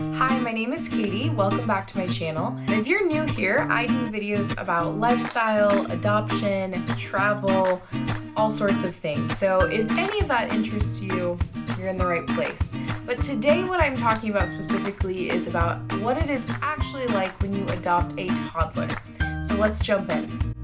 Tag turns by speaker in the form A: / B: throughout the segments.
A: Hi, my name is Katie. Welcome back to my channel. And if you're new here, I do videos about lifestyle, adoption, travel, all sorts of things. So if any of that interests you, you're in the right place. But today what I'm talking about specifically is about what it is actually like when you adopt a toddler. So let's jump in.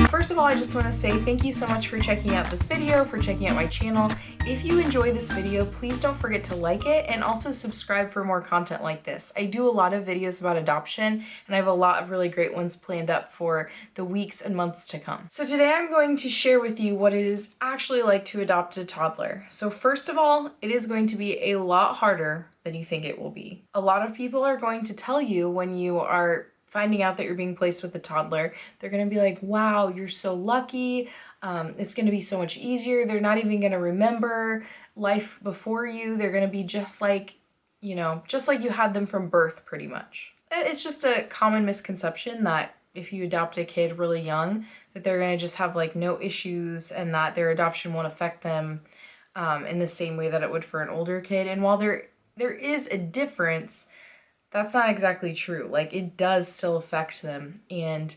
A: First of all, I just want to say thank you so much for checking out this video, for checking out my channel. If you enjoy this video, please don't forget to like it and also subscribe for more content like this. I do a lot of videos about adoption and I have a lot of really great ones planned up for the weeks and months to come. So today I'm going to share with you what it is actually like to adopt a toddler. So first of all, it is going to be a lot harder than you think it will be. A lot of people are going to tell you when you are finding out that you're being placed with a toddler, they're gonna be like, wow, you're so lucky. It's gonna be so much easier. They're not even gonna remember life before you. They're gonna be just like, just like you had them from birth pretty much. It's just a common misconception that if you adopt a kid really young, that they're gonna just have like no issues and that their adoption won't affect them in the same way that it would for an older kid. And while there is a difference, that's not exactly true. Like, it does still affect them, and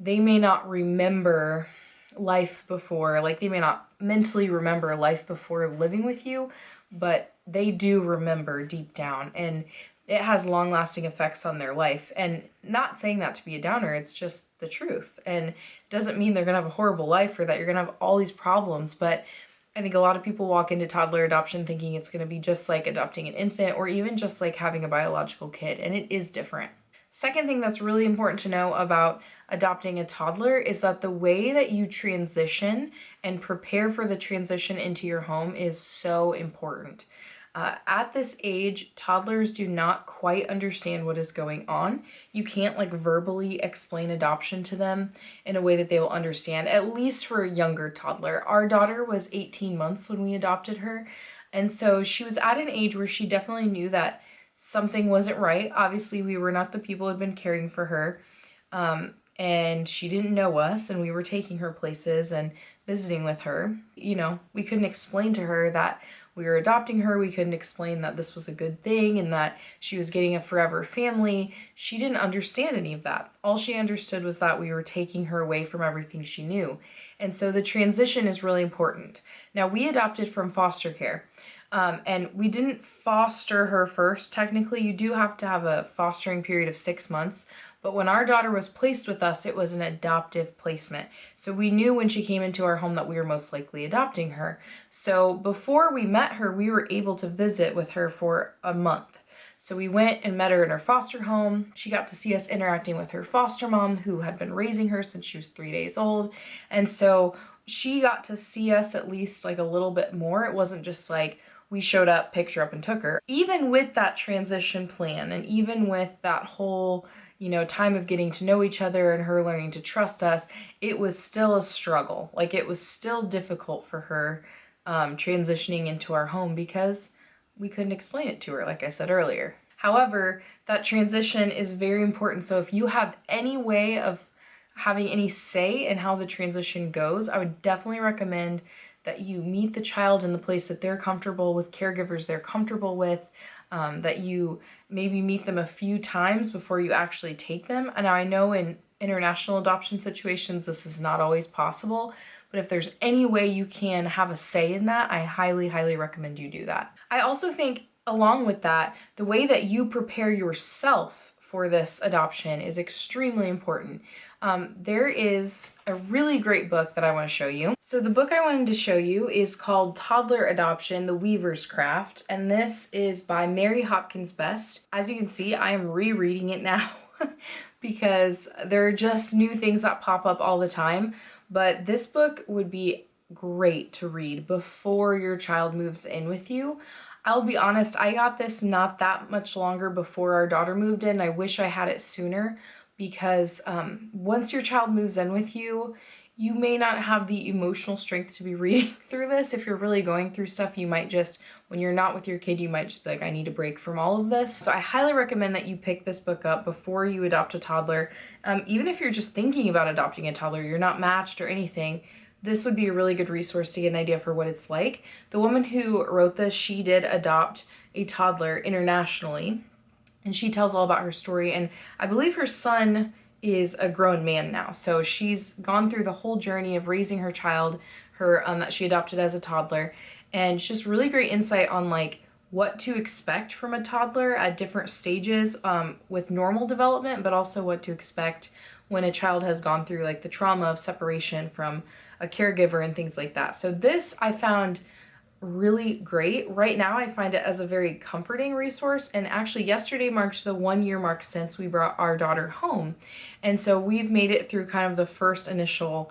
A: they may not remember life before, like they may not mentally remember life before living with you, but they do remember deep down, and it has long-lasting effects on their life. And not saying that to be a downer, it's just the truth. And it doesn't mean they're gonna have a horrible life or that you're gonna have all these problems, but I think a lot of people walk into toddler adoption thinking it's going to be just like adopting an infant or even just like having a biological kid, and it is different. Second thing that's really important to know about adopting a toddler is that the way that you transition and prepare for the transition into your home is so important. At this age, toddlers do not quite understand what is going on. You can't like verbally explain adoption to them in a way that they will understand, at least for a younger toddler. Our daughter was 18 months when we adopted her, and so she was at an age where she definitely knew that something wasn't right. Obviously, we were not the people who had been caring for her, and she didn't know us, and we were taking her places and visiting with her. We couldn't explain to her that we were adopting her. We couldn't explain that this was a good thing and that she was getting a forever family. She didn't understand any of that. All she understood was that we were taking her away from everything she knew. And so the transition is really important. Now, we adopted from foster care, and we didn't foster her first. Technically, you do have to have a fostering period of 6 months. But when our daughter was placed with us, it was an adoptive placement. So we knew when she came into our home that we were most likely adopting her. So before we met her, we were able to visit with her for a month. So we went and met her in her foster home. She got to see us interacting with her foster mom, who had been raising her since she was 3 days old. And so she got to see us at least like a little bit more. It wasn't just like we showed up, picked her up, and took her. Even with that transition plan, and even with that whole time of getting to know each other and her learning to trust us, it was still a struggle. Like, it was still difficult for her transitioning into our home because we couldn't explain it to her, like I said earlier. However, that transition is very important. So if you have any way of having any say in how the transition goes, I would definitely recommend that you meet the child in the place that they're comfortable with, caregivers they're comfortable with, that you maybe meet them a few times before you actually take them. And I know in international adoption situations, this is not always possible, but if there's any way you can have a say in that, I highly, highly recommend you do that. I also think along with that, the way that you prepare yourself for this adoption is extremely important. There is a really great book that I want to show you. So the book I wanted to show you is called Toddler Adoption: The Weaver's Craft, and this is by Mary Hopkins Best. As you can see, I am rereading it now because there are just new things that pop up all the time, but this book would be great to read before your child moves in with you. I'll be honest, I got this not that much longer before our daughter moved in. I wish I had it sooner because once your child moves in with you, you may not have the emotional strength to be reading through this. If you're really going through stuff, you might just, when you're not with your kid, you might just be like, I need a break from all of this. So I highly recommend that you pick this book up before you adopt a toddler. Even if you're just thinking about adopting a toddler, you're not matched or anything, this would be a really good resource to get an idea for what it's like. The woman who wrote this, she did adopt a toddler internationally, and she tells all about her story, and I believe her son is a grown man now. So she's gone through the whole journey of raising her child, that she adopted as a toddler, and it's just really great insight on like what to expect from a toddler at different stages with normal development, but also what to expect when a child has gone through like the trauma of separation from a caregiver and things like that. So this I found really great. Right now I find it as a very comforting resource, and actually yesterday marked the 1-year mark since we brought our daughter home, and so we've made it through kind of the first initial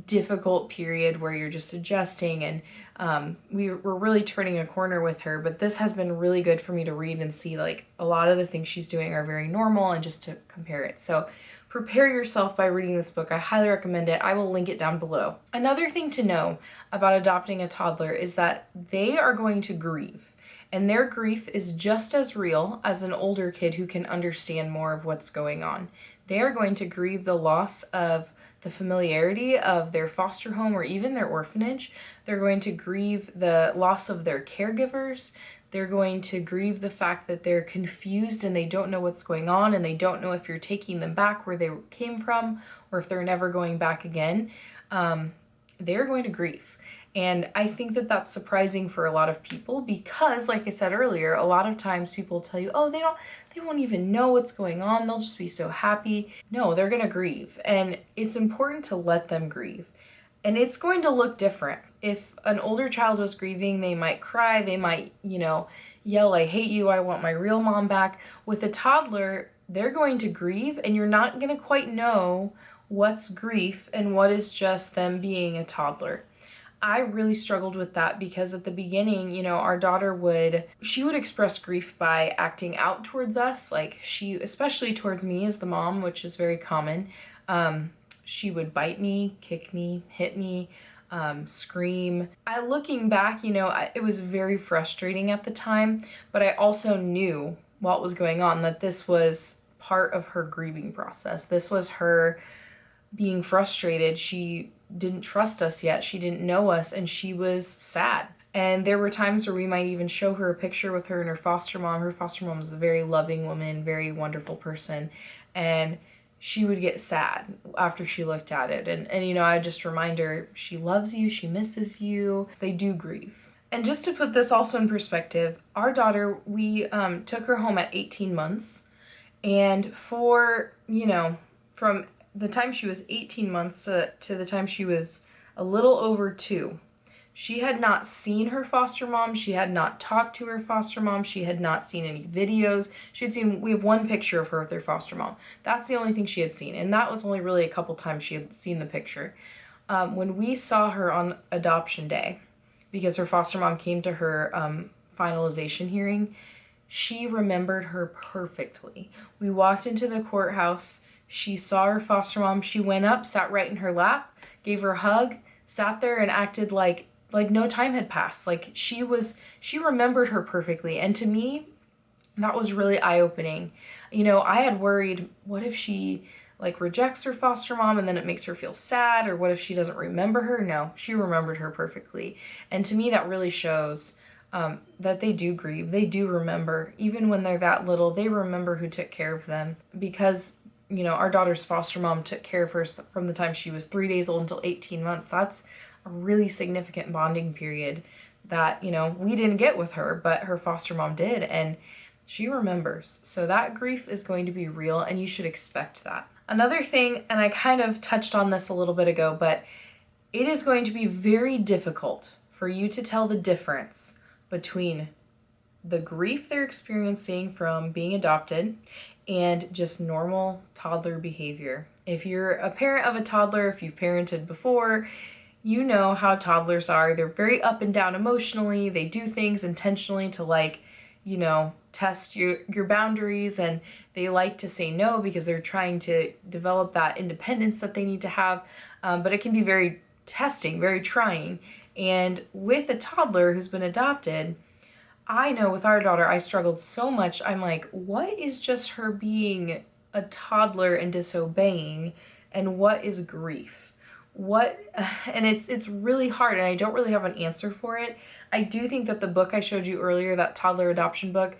A: difficult period where you're just adjusting, and we're really turning a corner with her. But this has been really good for me to read and see like a lot of the things she's doing are very normal, and just to compare it. So prepare yourself by reading this book. I highly recommend it. I will link it down below. Another thing to know about adopting a toddler is that they are going to grieve, and their grief is just as real as an older kid who can understand more of what's going on. They are going to grieve the loss of the familiarity of their foster home or even their orphanage. They're going to grieve the loss of their caregivers. They're going to grieve the fact that they're confused and they don't know what's going on, and they don't know if you're taking them back where they came from or if they're never going back again. They're going to grieve. And I think that that's surprising for a lot of people because, like I said earlier, a lot of times people tell you, oh, they won't even know what's going on. They'll just be so happy. No, they're going to grieve. And it's important to let them grieve. And it's going to look different. If an older child was grieving, they might cry, they might, yell, I hate you, I want my real mom back. With a toddler, they're going to grieve, and you're not going to quite know what's grief and what is just them being a toddler. I really struggled with that because at the beginning, our daughter would express grief by acting out towards us, like especially towards me as the mom, which is very common. She would bite me, kick me, hit me, scream. Looking back, it was very frustrating at the time, but I also knew what was going on, that this was part of her grieving process. This was her being frustrated. She didn't trust us yet. She didn't know us, and she was sad. And there were times where we might even show her a picture with her and her foster mom. Her foster mom was a very loving woman, very wonderful person, and she would get sad after she looked at it. And I just remind her, she loves you, she misses you. They do grieve. And just to put this also in perspective, our daughter, we took her home at 18 months. And for, from the time she was 18 months to the time she was a little over 2, she had not seen her foster mom. She had not talked to her foster mom. She had not seen any videos. We have one picture of her with her foster mom. That's the only thing she had seen. And that was only really a couple times she had seen the picture. When we saw her on adoption day, because her foster mom came to her finalization hearing, she remembered her perfectly. We walked into the courthouse. She saw her foster mom. She went up, sat right in her lap, gave her a hug, sat there and acted like no time had passed. Like she remembered her perfectly. And to me, that was really eye-opening. I had worried, what if she rejects her foster mom and then it makes her feel sad? Or what if she doesn't remember her? No, she remembered her perfectly. And to me, that really shows that they do grieve. They do remember. Even when they're that little, they remember who took care of them. Because our daughter's foster mom took care of her from the time she was 3 days old until 18 months. That's a really significant bonding period that, we didn't get with her, but her foster mom did, and she remembers. So that grief is going to be real, and you should expect that. Another thing, and I kind of touched on this a little bit ago, but it is going to be very difficult for you to tell the difference between the grief they're experiencing from being adopted and just normal toddler behavior. If you're a parent of a toddler, if you've parented before, you know how toddlers are. They're very up and down emotionally. They do things intentionally to test your boundaries, and they like to say no because they're trying to develop that independence that they need to have. But it can be very testing, very trying. And with a toddler who's been adopted, I know with our daughter, I struggled so much. I'm like, what is just her being a toddler and disobeying, and what is grief? and it's really hard, and I don't really have an answer for it. I do think that the book I showed you earlier, that toddler adoption book,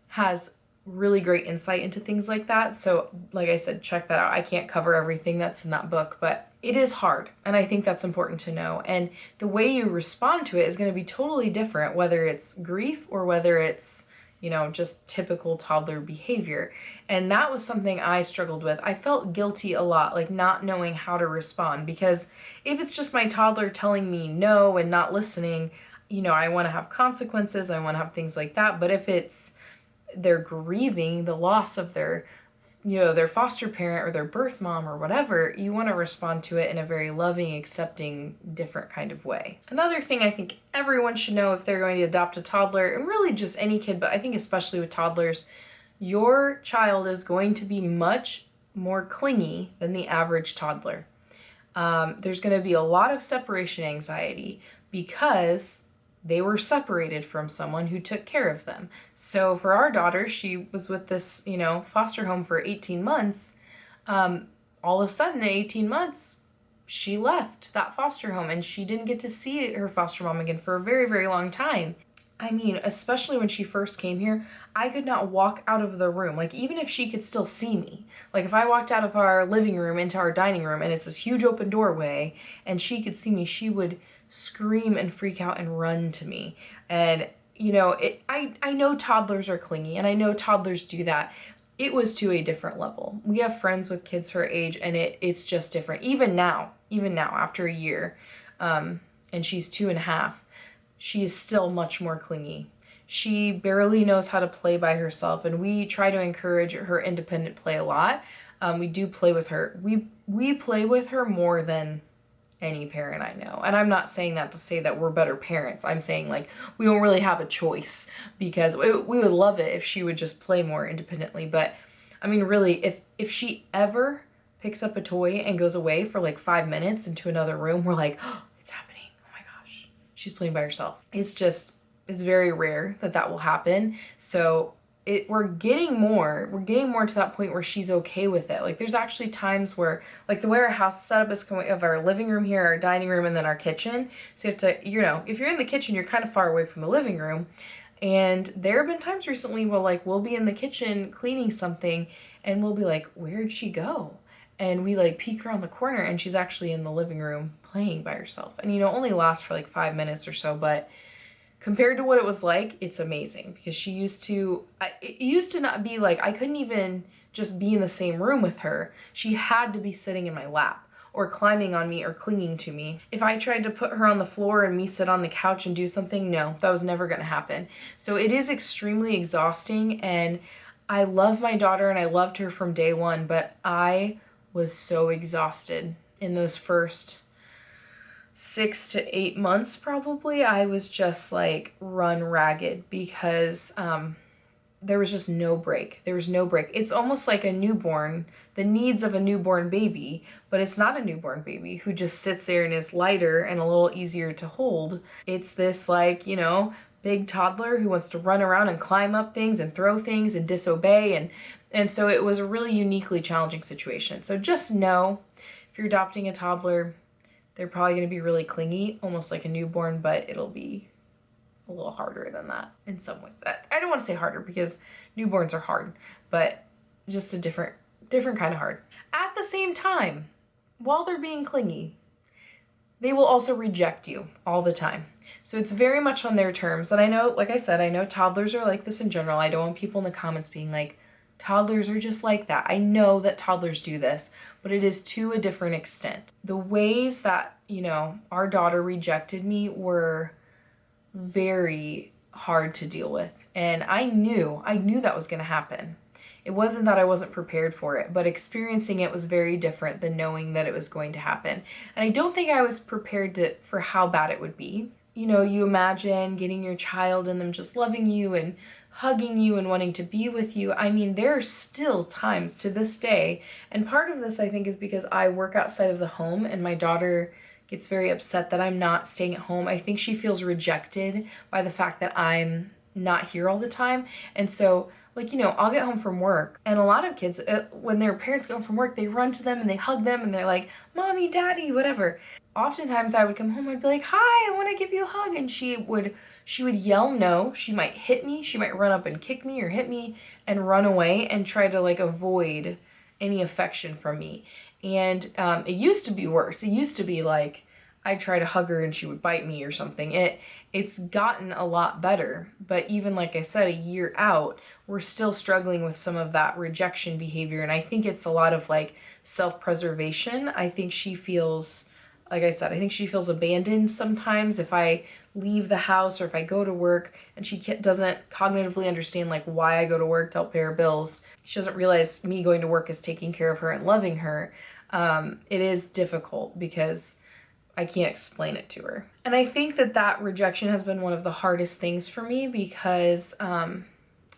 A: has really great insight into things like that. So like I said, check that out. I can't cover everything that's in that book, but it is hard, and I think that's important to know. And the way you respond to it is going to be totally different, whether it's grief or whether it's, you know, just typical toddler behavior. And that was something I struggled with. I felt guilty a lot, like not knowing how to respond, because if it's just my toddler telling me no and not listening, you know, I want to have consequences, I want to have things like that. But if it's they're grieving the loss of their, you know, their foster parent or their birth mom or whatever, you want to respond to it in a very loving, accepting, different kind of way. Another thing I think everyone should know if they're going to adopt a toddler, and really just any kid, but I think especially with toddlers, your child is going to be much more clingy than the average toddler. There's going to be a lot of separation anxiety because they were separated from someone who took care of them. So for our daughter, she was with this, you know, foster home for 18 months. All of a sudden, in 18 months, she left that foster home and she didn't get to see her foster mom again for a very, very long time. I mean, especially when she first came here, I could not walk out of the room. Like, even if she could still see me. Like, if I walked out of our living room into our dining room and it's this huge open doorway and she could see me, she would scream and freak out and run to me. And, you know, I know toddlers are clingy, and I know toddlers do that. It was to a different level. We have friends with kids her age, and it's just different. Even now, after a year, and she's 2.5, she is still much more clingy. She barely knows how to play by herself, and we try to encourage her independent play a lot. We do play with her. We play with her more than any parent I know. And I'm not saying that to say that we're better parents. I'm saying, like, we don't really have a choice, because we would love it if she would just play more independently. But I mean, really, if she ever picks up a toy and goes away for like 5 minutes into another room, we're like, oh, it's happening. Oh my gosh, she's playing by herself. It's very rare that that will happen. So we're getting more to that point where she's okay with it. Like, there's actually times where, like, the way our house is set up is of our living room here, our dining room, and then our kitchen. So you have to, you know, if you're in the kitchen, you're kind of far away from the living room. And there have been times recently where, like, we'll be in the kitchen cleaning something and we'll be like, where'd she go? And we, like, peek around the corner and she's actually in the living room playing by herself. And, you know, it only lasts for like 5 minutes or so, but compared to what it was like, it's amazing, because it used to not be like, I couldn't even just be in the same room with her. She had to be sitting in my lap or climbing on me or clinging to me. If I tried to put her on the floor and me sit on the couch and do something, no, that was never gonna happen. So it is extremely exhausting, and I love my daughter and I loved her from day one, but I was so exhausted in those first 6 to 8 months probably. I was just like run ragged, because there was just no break. There was no break. It's almost like a newborn, the needs of a newborn baby, but it's not a newborn baby who just sits there and is lighter and a little easier to hold. It's this, like, you know, big toddler who wants to run around and climb up things and throw things and disobey. And so it was a really uniquely challenging situation. So just know, if you're adopting a toddler, they're probably going to be really clingy, almost like a newborn, but it'll be a little harder than that in some ways. I don't want to say harder, because newborns are hard, but just a different kind of hard. At the same time, while they're being clingy, they will also reject you all the time. So it's very much on their terms. And I know, like I said, I know toddlers are like this in general. I don't want people in the comments being like, toddlers are just like that. I know that toddlers do this, but it is to a different extent. The ways that, you know, our daughter rejected me were very hard to deal with. And I knew that was going to happen. It wasn't that I wasn't prepared for it, but experiencing it was very different than knowing that it was going to happen. And I don't think I was prepared for how bad it would be. You know, you imagine getting your child and them just loving you and hugging you and wanting to be with you. I mean, there are still times to this day, and part of this I think is because I work outside of the home and my daughter gets very upset that I'm not staying at home. I think she feels rejected by the fact that I'm not here all the time. And so, like, you know, I'll get home from work, and a lot of kids, when their parents go home from work, they run to them and they hug them and they're like, mommy, daddy, whatever. Oftentimes I would come home and I'd be like, hi, I want to give you a hug. And she would yell no. She might hit me. She might run up and kick me or hit me and run away and try to like avoid any affection from me. And it used to be worse. It used to be like I'd try to hug her and she would bite me or something. It's gotten a lot better, but even like I said, a year out, we're still struggling with some of that rejection behavior. And I think it's a lot of like self-preservation. I think she feels, like I said, I think she feels abandoned sometimes if I leave the house or if I go to work, and she doesn't cognitively understand like why I go to work to help pay her bills. She doesn't realize me going to work is taking care of her and loving her. It is difficult because I can't explain it to her. And I think that rejection has been one of the hardest things for me because,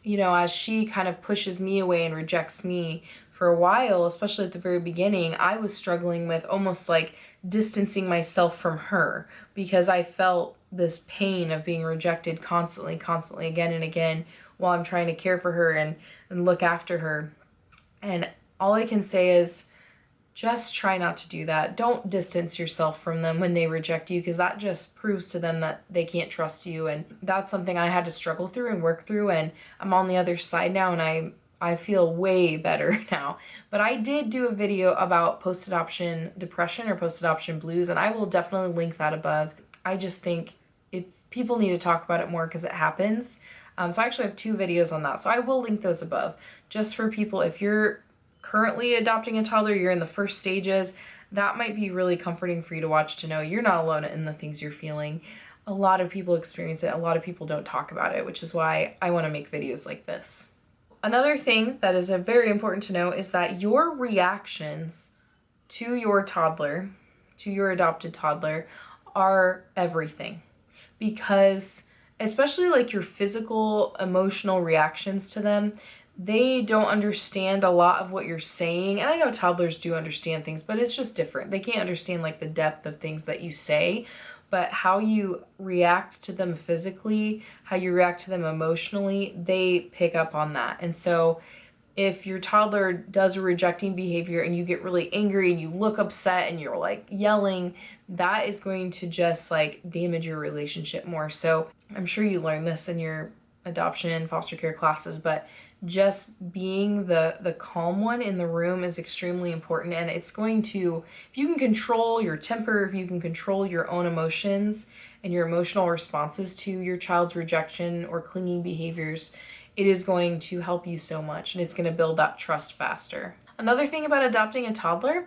A: you know, as she kind of pushes me away and rejects me for a while, especially at the very beginning, I was struggling with almost like distancing myself from her because I felt this pain of being rejected constantly, again and again, while I'm trying to care for her and look after her. And all I can say is, just try not to do that. Don't distance yourself from them when they reject you, because that just proves to them that they can't trust you. And that's something I had to struggle through and work through, and I'm on the other side now, and I feel way better now. But I did do a video about post-adoption depression or post-adoption blues, and I will definitely link that above. I just think people need to talk about it more because it happens. So I actually have 2 videos on that, so I will link those above, just for people, if you're currently adopting a toddler, you're in the first stages, that might be really comforting for you to watch, to know you're not alone in the things you're feeling. A lot of people experience it. A lot of people don't talk about it, which is why I want to make videos like this. Another thing that is very important to know is that your reactions to your toddler, to your adopted toddler, are everything. Because especially like your physical, emotional reactions to them, they don't understand a lot of what you're saying. And I know toddlers do understand things, but it's just different. They can't understand like the depth of things that you say, but how you react to them physically, how you react to them emotionally, they pick up on that. And so if your toddler does a rejecting behavior and you get really angry and you look upset and you're like yelling, that is going to just like damage your relationship more. So I'm sure you learned this in your adoption foster care classes, but just being the calm one in the room is extremely important. And it's going to, if you can control your temper, if you can control your own emotions and your emotional responses to your child's rejection or clinging behaviors, it is going to help you so much, and it's going to build that trust faster. Another thing about adopting a toddler,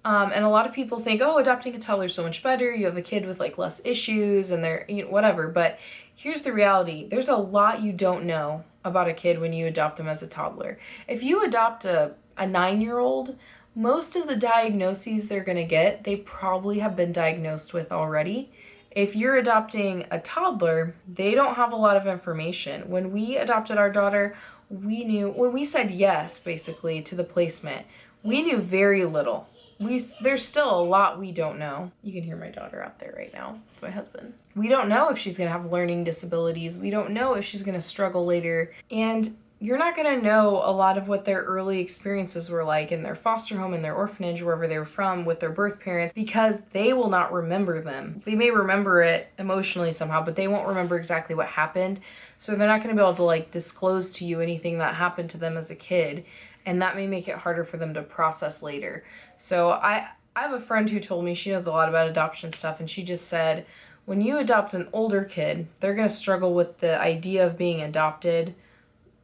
A: and a lot of people think, oh, adopting a toddler is so much better, you have a kid with like less issues and they're, you know, whatever, but here's the reality. There's a lot you don't know about a kid when you adopt them as a toddler. If you adopt a 9-year-old, most of the diagnoses they're going to get, they probably have been diagnosed with already. If you're adopting a toddler, they don't have a lot of information. When we adopted our daughter, we knew, when we said yes, basically, to the placement, we knew very little. There's still a lot we don't know. You can hear my daughter out there right now. It's my husband. We don't know if she's gonna have learning disabilities. We don't know if she's gonna struggle later. And you're not gonna know a lot of what their early experiences were like in their foster home, in their orphanage, wherever they were from, with their birth parents, because they will not remember them. They may remember it emotionally somehow, but they won't remember exactly what happened. So they're not gonna be able to like disclose to you anything that happened to them as a kid. And that may make it harder for them to process later. So I have a friend who told me, she knows a lot about adoption stuff, and she just said, when you adopt an older kid, they're gonna struggle with the idea of being adopted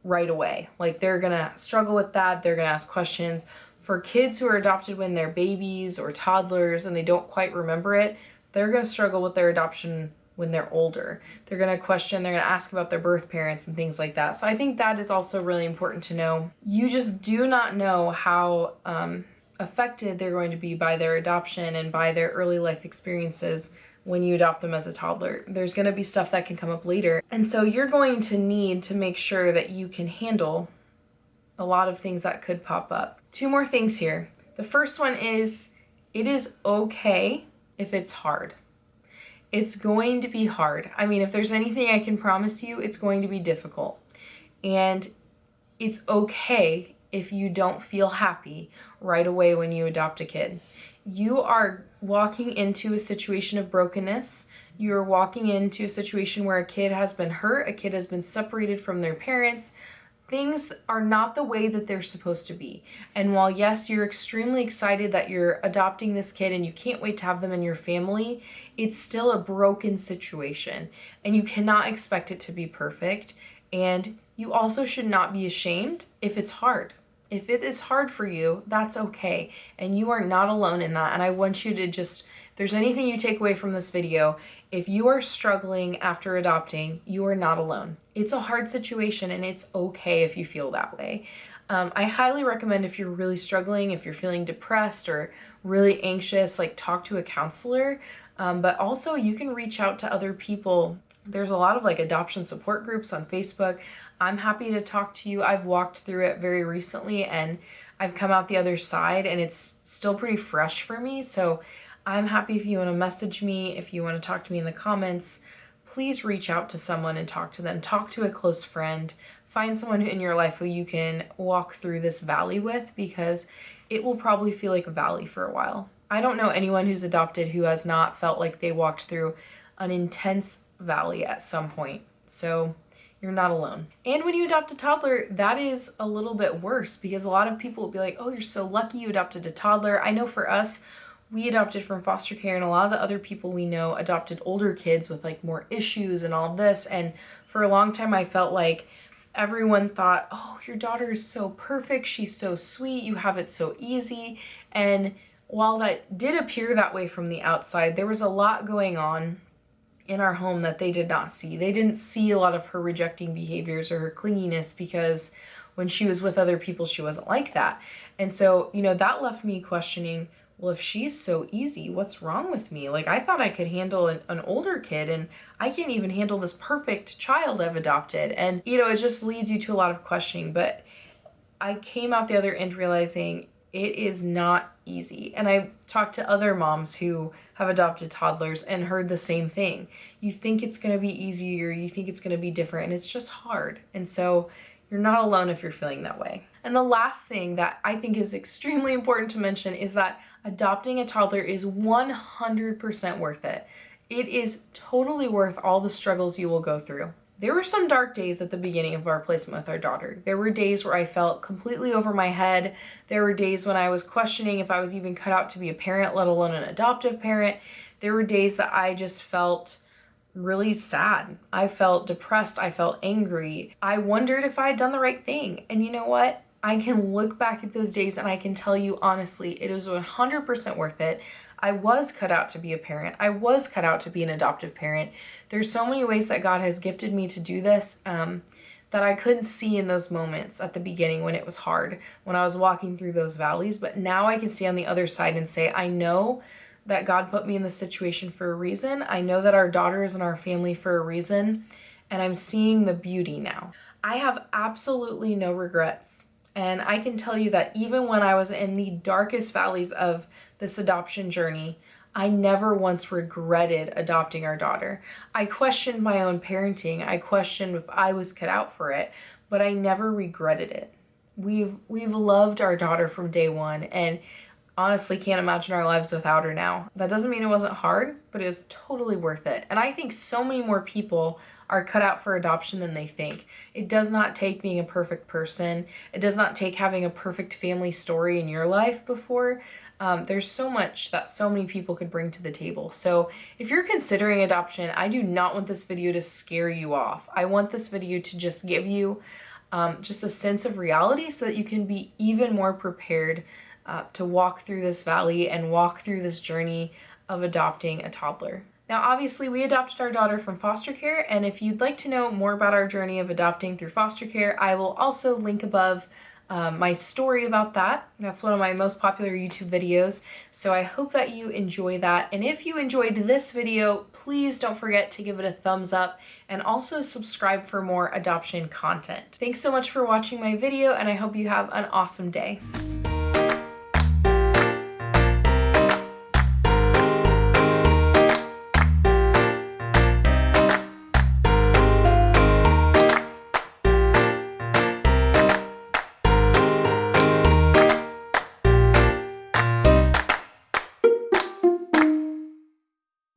A: right away. Like they're gonna struggle with that, they're gonna ask questions. For kids who are adopted when they're babies or toddlers and they don't quite remember it, they're gonna struggle with their adoption when they're older. They're gonna question, they're gonna ask about their birth parents and things like that. So I think that is also really important to know. You just do not know how affected they're going to be by their adoption and by their early life experiences when you adopt them as a toddler. There's gonna be stuff that can come up later. And so you're going to need to make sure that you can handle a lot of things that could pop up. 2 more things here. The first one is, it is okay if it's hard. It's going to be hard. I mean, if there's anything I can promise you, it's going to be difficult. And it's okay if you don't feel happy right away when you adopt a kid. You are walking into a situation of brokenness. You're walking into a situation where a kid has been hurt, a kid has been separated from their parents. Things are not the way that they're supposed to be. And while yes, you're extremely excited that you're adopting this kid and you can't wait to have them in your family, it's still a broken situation and you cannot expect it to be perfect. And you also should not be ashamed if it's hard. If it is hard for you, that's okay. And you are not alone in that. And I want you to just, if there's anything you take away from this video, if you are struggling after adopting, you are not alone. It's a hard situation and it's okay if you feel that way. I highly recommend if you're really struggling, if you're feeling depressed or really anxious, like talk to a counselor. But also you can reach out to other people. There's a lot of like adoption support groups on Facebook. I'm happy to talk to you. I've walked through it very recently and I've come out the other side and it's still pretty fresh for me. So I'm happy if you want to message me, if you want to talk to me in the comments, please reach out to someone and talk to them. Talk to a close friend. Find someone in your life who you can walk through this valley with, because it will probably feel like a valley for a while. I don't know anyone who's adopted who has not felt like they walked through an intense valley at some point. So you're not alone. And when you adopt a toddler, that is a little bit worse, because a lot of people will be like, oh, you're so lucky you adopted a toddler. I know for us, we adopted from foster care, and a lot of the other people we know adopted older kids with like more issues and all this. And for a long time, I felt like everyone thought, oh, your daughter is so perfect. She's so sweet. You have it so easy. And while that did appear that way from the outside, there was a lot going on in our home that they did not see. They didn't see a lot of her rejecting behaviors or her clinginess, because when she was with other people, she wasn't like that. And so, you know, that left me questioning, well, if she's so easy, what's wrong with me? Like, I thought I could handle an older kid, and I can't even handle this perfect child I've adopted. And, you know, it just leads you to a lot of questioning. But I came out the other end realizing it is not easy. And I talked to other moms who have adopted toddlers and heard the same thing. You think it's going to be easier, you think it's going to be different, and it's just hard. And so you're not alone if you're feeling that way. And the last thing that I think is extremely important to mention is that adopting a toddler is 100% worth it. It is totally worth all the struggles you will go through. There were some dark days at the beginning of our placement with our daughter. There were days where I felt completely over my head. There were days when I was questioning if I was even cut out to be a parent, let alone an adoptive parent. There were days that I just felt really sad. I felt depressed. I felt angry. I wondered if I had done the right thing. And you know what? I can look back at those days and I can tell you honestly, it was 100% worth it. I was cut out to be a parent. I was cut out to be an adoptive parent. There's so many ways that God has gifted me to do this that I couldn't see in those moments at the beginning when it was hard, when I was walking through those valleys. But now I can see on the other side and say, I know that God put me in this situation for a reason. I know that our daughter is in our family for a reason, and I'm seeing the beauty now. I have absolutely no regrets. And I can tell you that even when I was in the darkest valleys of this adoption journey, I never once regretted adopting our daughter. I questioned my own parenting. I questioned if I was cut out for it, but I never regretted it. We've loved our daughter from day one, and honestly can't imagine our lives without her now. That doesn't mean it wasn't hard, but it was totally worth it. And I think so many more people are cut out for adoption than they think. It does not take being a perfect person. It does not take having a perfect family story in your life before. There's so much that so many people could bring to the table. So if you're considering adoption, I do not want this video to scare you off. I want this video to just give you just a sense of reality so that you can be even more prepared to walk through this valley and walk through this journey of adopting a toddler. Now, obviously, we adopted our daughter from foster care, and if you'd like to know more about our journey of adopting through foster care, I will also link above my story about that. That's one of my most popular YouTube videos, so I hope that you enjoy that. And if you enjoyed this video, please don't forget to give it a thumbs up and also subscribe for more adoption content. Thanks so much for watching my video, and I hope you have an awesome day.